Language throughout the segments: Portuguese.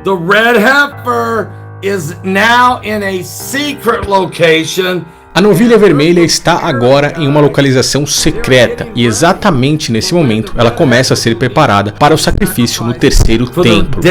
The red heifer is now in a secret location. A novilha vermelha está agora em uma localização secreta e exatamente nesse momento ela começa a ser preparada para o sacrifício no terceiro templo.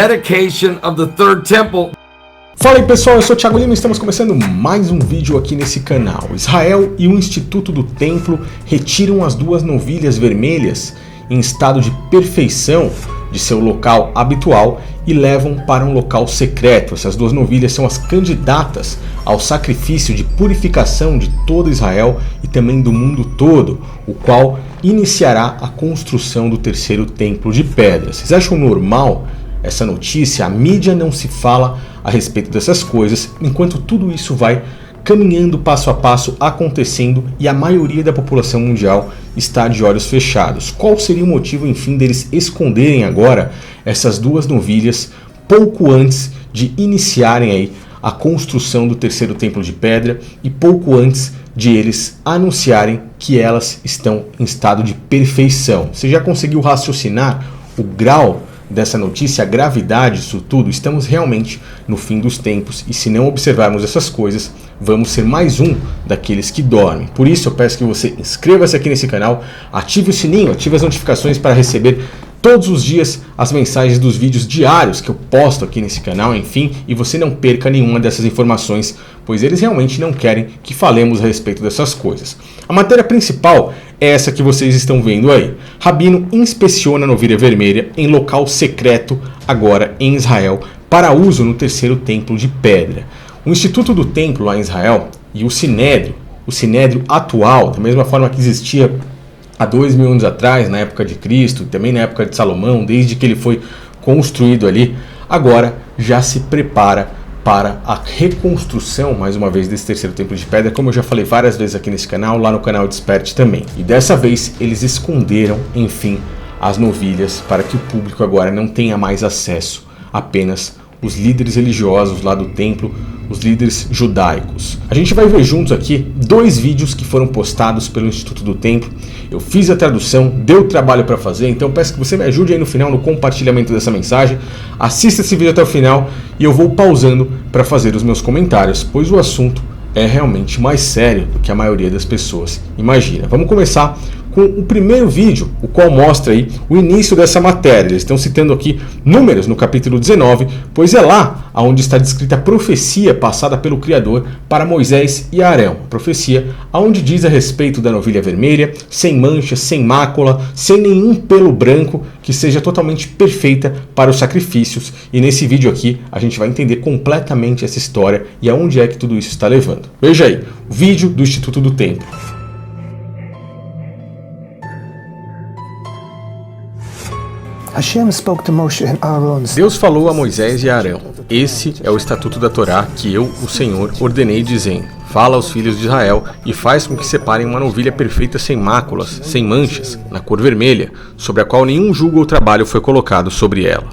Fala aí pessoal, eu sou o Thiago Lima e estamos começando mais um vídeo aqui nesse canal. Israel e o Instituto do Templo retiram as duas novilhas vermelhas em estado de perfeição de seu local habitual e levam para um local secreto. Essas duas novilhas são as candidatas ao sacrifício de purificação de todo Israel e também do mundo todo, o qual iniciará a construção do terceiro templo de pedra. Vocês acham normal essa notícia? A mídia não se fala a respeito dessas coisas, enquanto tudo isso vai caminhando passo a passo, acontecendo, e a maioria da população mundial está de olhos fechados. Qual seria o motivo, enfim, deles esconderem agora essas duas novilhas pouco antes de iniciarem aí a construção do terceiro templo de pedra e pouco antes de eles anunciarem que elas estão em estado de perfeição? Você já conseguiu raciocinar o grau dessa notícia, a gravidade disso tudo? Estamos realmente no fim dos tempos e se não observarmos essas coisas, vamos ser mais um daqueles que dormem. Por isso eu peço que você inscreva-se aqui nesse canal, ative o sininho, ative as notificações para receber todos os dias as mensagens dos vídeos diários que eu posto aqui nesse canal, enfim, e você não perca nenhuma dessas informações, pois eles realmente não querem que falemos a respeito dessas coisas. A matéria principal é essa que vocês estão vendo aí. Rabino inspeciona a novilha vermelha em local secreto agora em Israel para uso no terceiro templo de pedra. O Instituto do Templo lá em Israel e o Sinédrio atual, da mesma forma que existia há 2000 anos atrás, na época de Cristo, e também na época de Salomão, desde que ele foi construído ali, agora já se prepara para a reconstrução, mais uma vez, desse terceiro templo de pedra, como eu já falei várias vezes aqui nesse canal, lá no canal Desperte também. E dessa vez eles esconderam, enfim, as novilhas para que o público agora não tenha mais acesso, apenas os líderes religiosos lá do templo, os líderes judaicos. A gente vai ver juntos aqui dois vídeos que foram postados pelo Instituto do Templo. Eu fiz a tradução, deu trabalho para fazer, então peço que você me ajude aí no final no compartilhamento dessa mensagem. Assista esse vídeo até o final e eu vou pausando para fazer os meus comentários, pois o assunto é realmente mais sério do que a maioria das pessoas imagina. Vamos começar com o primeiro vídeo, o qual mostra aí o início dessa matéria. Eles estão citando aqui Números no capítulo 19, pois é lá onde está descrita a profecia passada pelo Criador para Moisés e Arão. A profecia onde diz a respeito da novilha vermelha, sem mancha, sem mácula, sem nenhum pelo branco, que seja totalmente perfeita para os sacrifícios. E nesse vídeo aqui a gente vai entender completamente essa história e aonde é que tudo isso está levando. Veja aí, o vídeo do Instituto do Templo. Deus falou a Moisés e a Arão: esse é o estatuto da Torá que eu, o Senhor, ordenei, dizendo: fala aos filhos de Israel e faz com que separem uma novilha perfeita sem máculas, sem manchas, na cor vermelha, sobre a qual nenhum jugo ou trabalho foi colocado sobre ela.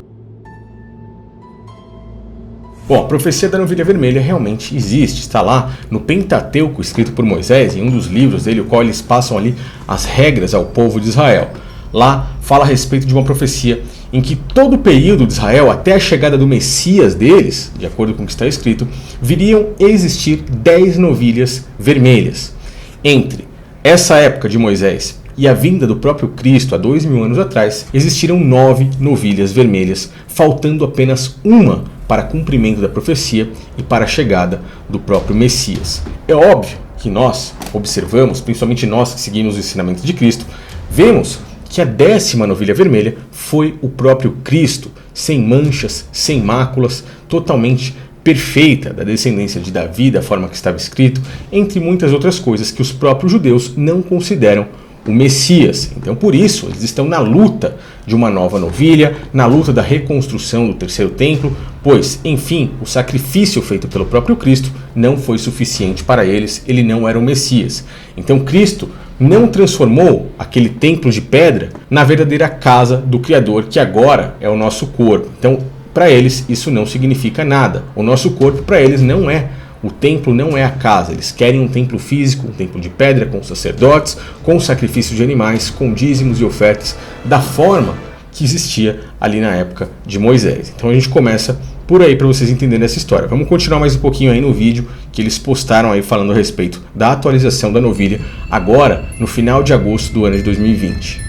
Bom, a profecia da novilha vermelha realmente existe, está lá no Pentateuco, escrito por Moisés, em um dos livros dele, o qual eles passam ali as regras ao povo de Israel. Lá fala a respeito de uma profecia em que todo o período de Israel, até a chegada do Messias deles, de acordo com o que está escrito, viriam a existir 10 novilhas vermelhas. Entre essa época de Moisés e a vinda do próprio Cristo, há 2000 anos atrás, existiram 9 novilhas vermelhas, faltando apenas uma para cumprimento da profecia e para a chegada do próprio Messias. É óbvio que nós observamos, principalmente nós que seguimos o ensinamento de Cristo, vemos que a 10ª novilha vermelha foi o próprio Cristo, sem manchas, sem máculas, totalmente perfeita, da descendência de Davi, da forma que estava escrito, entre muitas outras coisas que os próprios judeus não consideram o Messias. Então por isso eles estão na luta de uma nova novilha, na luta da reconstrução do terceiro templo, pois, enfim, o sacrifício feito pelo próprio Cristo não foi suficiente para eles, ele não era o Messias. Então Cristo não transformou aquele templo de pedra na verdadeira casa do Criador, que agora é o nosso corpo. Então, para eles, isso não significa nada. O nosso corpo, para eles, não é o templo, não é a casa. Eles querem um templo físico, um templo de pedra, com sacerdotes, com sacrifício de animais, com dízimos e ofertas, da forma que existia ali na época de Moisés. Então a gente começa por aí para vocês entenderem essa história. Vamos continuar mais um pouquinho aí no vídeo que eles postaram aí falando a respeito da atualização da novilha agora no final de agosto do ano de 2020.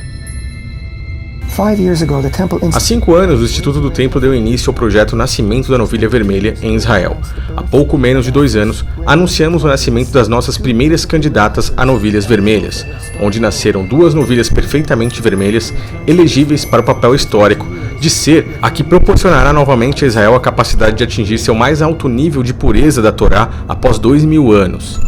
Há 5 anos, o Instituto do Templo deu início ao projeto Nascimento da Novilha Vermelha em Israel. Há pouco menos de 2 anos, anunciamos o nascimento das nossas primeiras candidatas a novilhas vermelhas, onde nasceram 2 novilhas perfeitamente vermelhas, elegíveis para o papel histórico de ser a que proporcionará novamente a Israel a capacidade de atingir seu mais alto nível de pureza da Torá após 2000 anos.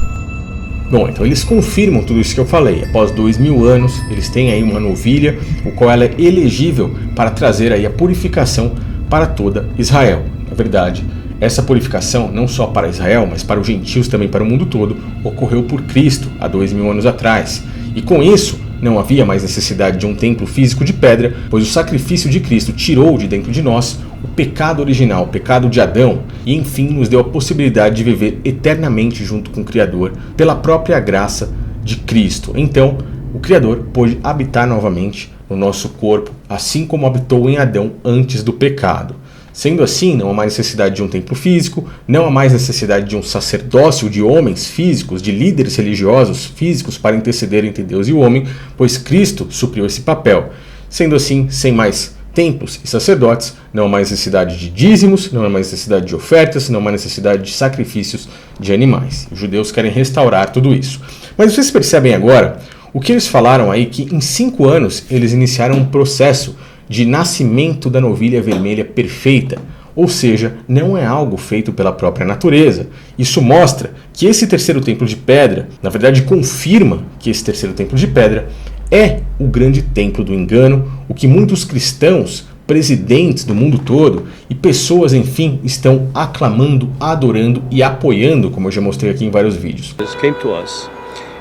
Bom, então eles confirmam tudo isso que eu falei. Após 2000 anos, eles têm aí uma novilha, o qual ela é elegível para trazer aí a purificação para toda Israel. Na verdade, essa purificação, não só para Israel, mas para os gentios também, para o mundo todo, ocorreu por Cristo há 2000 anos atrás. E com isso, não havia mais necessidade de um templo físico de pedra, pois o sacrifício de Cristo tirou de dentro de nós o pecado original, o pecado de Adão, e enfim nos deu a possibilidade de viver eternamente junto com o Criador pela própria graça de Cristo. Então, o Criador pôde habitar novamente no nosso corpo, assim como habitou em Adão antes do pecado. Sendo assim, não há mais necessidade de um templo físico, não há mais necessidade de um sacerdócio de homens físicos, de líderes religiosos físicos para interceder entre Deus e o homem, pois Cristo supriu esse papel. Sendo assim, sem mais templos e sacerdotes, não há mais necessidade de dízimos, não há mais necessidade de ofertas, não há mais necessidade de sacrifícios de animais. Os judeus querem restaurar tudo isso. Mas vocês percebem agora o que eles falaram aí, que em 5 anos eles iniciaram um processo de nascimento da novilha vermelha perfeita, ou seja, não é algo feito pela própria natureza. Isso mostra que esse terceiro templo de pedra, na verdade confirma que esse terceiro templo de pedra é o grande templo do engano, o que muitos cristãos, presidentes do mundo todo e pessoas, enfim, estão aclamando, adorando e apoiando, como eu já mostrei aqui em vários vídeos. Came to us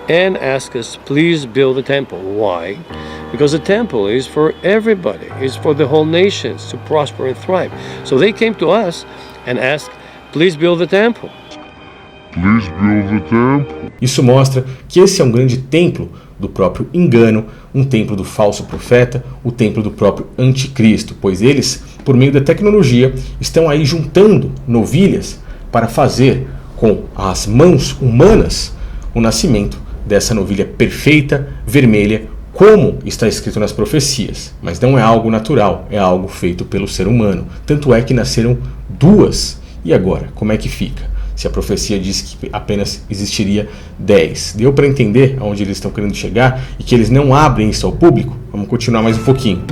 and asked us, please build a temple. Why? Because the temple is for everybody. It's for the whole nations to prosper and thrive. So they came to us and asked, please build the temple. Please build the temple. Isso mostra que esse é um grande templo do próprio engano, um templo do falso profeta, o templo do próprio anticristo, pois eles, por meio da tecnologia, estão aí juntando novilhas para fazer com as mãos humanas o nascimento dessa novilha perfeita, vermelha, como está escrito nas profecias. Mas não é algo natural, é algo feito pelo ser humano. Tanto é que nasceram 2. E agora, como é que fica? Se a profecia diz que apenas existiria 10. Deu para entender aonde eles estão querendo chegar e que eles não abrem isso ao público? Vamos continuar mais um pouquinho.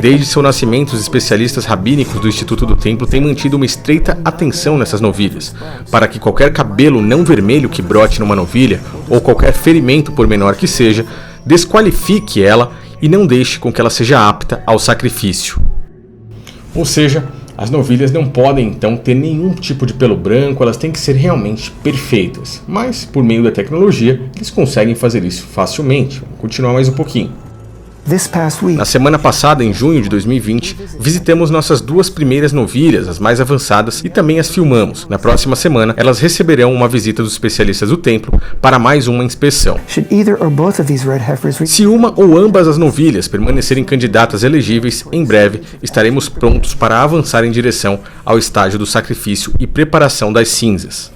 Desde seu nascimento, os especialistas rabínicos do Instituto do Templo têm mantido uma estreita atenção nessas novilhas, para que qualquer cabelo não vermelho que brote numa novilha, ou qualquer ferimento, por menor que seja, desqualifique ela e não deixe com que ela seja apta ao sacrifício. Ou seja, as novilhas não podem então ter nenhum tipo de pelo branco, elas têm que ser realmente perfeitas. Mas, por meio da tecnologia, eles conseguem fazer isso facilmente. Vamos continuar mais um pouquinho. Na semana passada, em junho de 2020, visitamos nossas 2 primeiras novilhas, as mais avançadas, e também as filmamos. Na próxima semana, elas receberão uma visita dos especialistas do templo para mais uma inspeção. Se uma ou ambas as novilhas permanecerem candidatas elegíveis, em breve estaremos prontos para avançar em direção ao estágio do sacrifício e preparação das cinzas.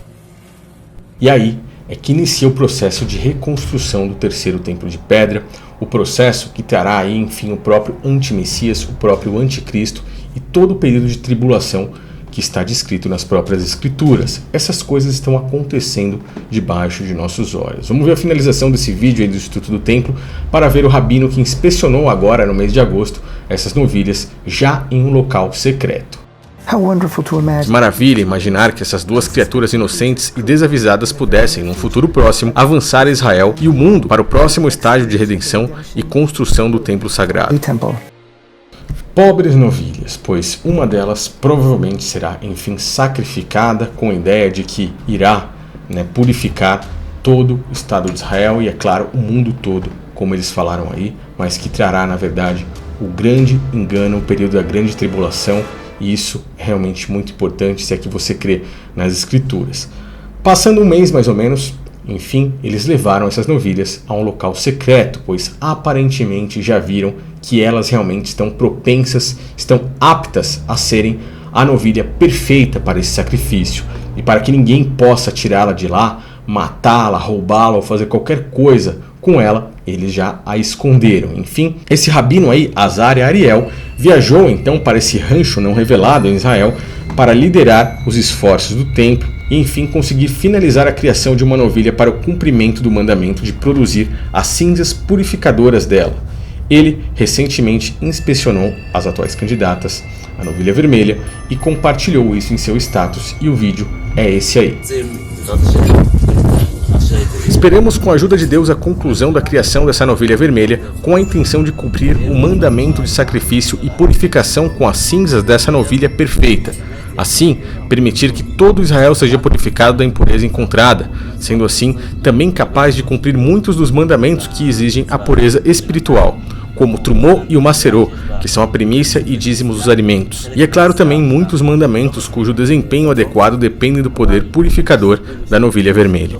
E aí é que inicia o processo de reconstrução do terceiro templo de pedra, o processo que trará aí, enfim, o próprio antimessias, o próprio anticristo e todo o período de tribulação que está descrito nas próprias escrituras. Essas coisas estão acontecendo debaixo de nossos olhos. Vamos ver a finalização desse vídeo aí do Instituto do Templo para ver o rabino que inspecionou agora no mês de agosto essas novilhas já em um local secreto. Que maravilha imaginar que essas 2 criaturas inocentes e desavisadas pudessem, num futuro próximo, avançar Israel e o mundo para o próximo estágio de redenção e construção do templo sagrado. Pobres novilhas, pois uma delas provavelmente será, enfim, sacrificada com a ideia de que irá, purificar todo o Estado de Israel e, é claro, o mundo todo, como eles falaram aí, mas que trará, na verdade, o grande engano, o período da grande tribulação. E isso é realmente muito importante se é que você crê nas escrituras. Passando um mês mais ou menos, enfim, eles levaram essas novilhas a um local secreto, pois aparentemente já viram que elas realmente estão propensas, estão aptas a serem a novilha perfeita para esse sacrifício, e para que ninguém possa tirá-la de lá, matá-la, roubá-la ou fazer qualquer coisa com ela, eles já a esconderam. Enfim, esse rabino aí, Azaria Ariel, viajou então para esse rancho não revelado em Israel para liderar os esforços do templo e enfim conseguir finalizar a criação de uma novilha para o cumprimento do mandamento de produzir as cinzas purificadoras dela. Ele recentemente inspecionou as atuais candidatas, a novilha vermelha, e compartilhou isso em seu status, e o vídeo é esse aí. Esperamos com a ajuda de Deus a conclusão da criação dessa novilha vermelha com a intenção de cumprir o mandamento de sacrifício e purificação com as cinzas dessa novilha perfeita. Assim, permitir que todo Israel seja purificado da impureza encontrada, sendo assim também capaz de cumprir muitos dos mandamentos que exigem a pureza espiritual, como o trumô e o macerô, que são a primícia e dízimos dos alimentos. E é claro também muitos mandamentos cujo desempenho adequado depende do poder purificador da novilha vermelha.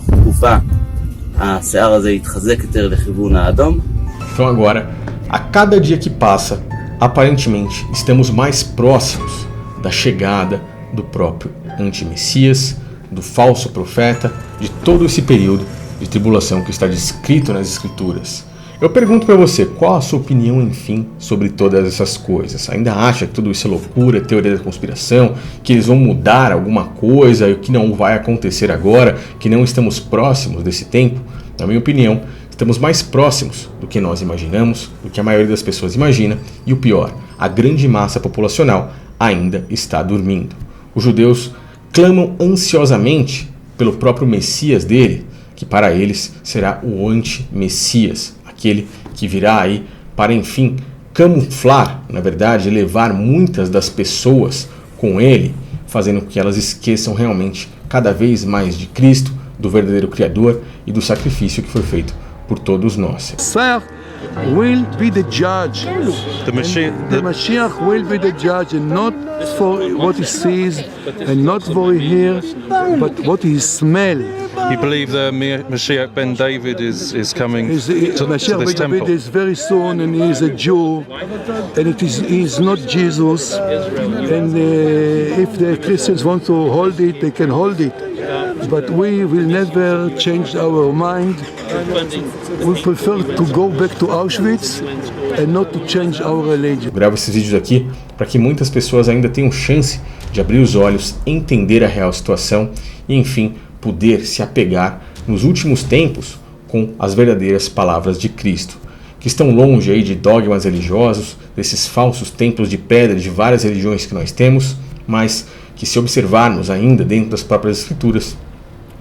Então agora, a cada dia que passa, aparentemente estamos mais próximos da chegada do próprio antimessias, do falso profeta, de todo esse período de tribulação que está descrito nas Escrituras. Eu pergunto para você, qual a sua opinião, enfim, sobre todas essas coisas? Ainda acha que tudo isso é loucura, teoria da conspiração, que eles vão mudar alguma coisa e que não vai acontecer agora, que não estamos próximos desse tempo? Na minha opinião, estamos mais próximos do que nós imaginamos, do que a maioria das pessoas imagina, e o pior, a grande massa populacional ainda está dormindo. Os judeus clamam ansiosamente pelo próprio Messias dele, que para eles será o anti-Messias, aquele que virá aí para, enfim, camuflar, na verdade, levar muitas das pessoas com ele, fazendo com que elas esqueçam realmente cada vez mais de Cristo, do verdadeiro Criador e do sacrifício que foi feito por todos nós. Will be the judge. The Mashiach will be the judge, and not for what he sees, and not for he hears, but what he smells. You believe the Mashiach ben David is coming to Mashiach this ben temple? David is very soon, and he is a Jew, and he is not Jesus. And if the Christians want to hold it, they can hold it. But we will never change our mind. We prefer to go back to Auschwitz and not to change our religion. Eu gravo esses vídeos aqui para que muitas pessoas ainda tenham chance de abrir os olhos, entender a real situação e, enfim, poder se apegar nos últimos tempos com as verdadeiras palavras de Cristo, que estão longe aí de dogmas religiosos, desses falsos templos de pedra de várias religiões que nós temos, mas que, se observarmos ainda dentro das próprias Escrituras,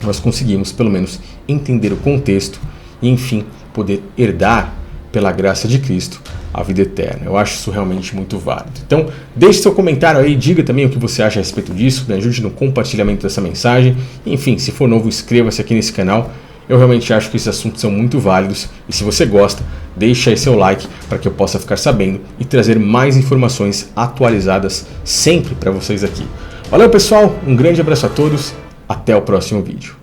nós conseguimos pelo menos entender o contexto e, enfim, poder herdar pela graça de Cristo a vida eterna. Eu acho isso realmente muito válido. Então, deixe seu comentário aí, diga também o que você acha a respeito disso, me ajude no compartilhamento dessa mensagem. Enfim, se for novo, inscreva-se aqui nesse canal. Eu realmente acho que esses assuntos são muito válidos e, se você gosta, deixe aí seu like para que eu possa ficar sabendo e trazer mais informações atualizadas sempre para vocês aqui. Valeu, pessoal, um grande abraço a todos, até o próximo vídeo.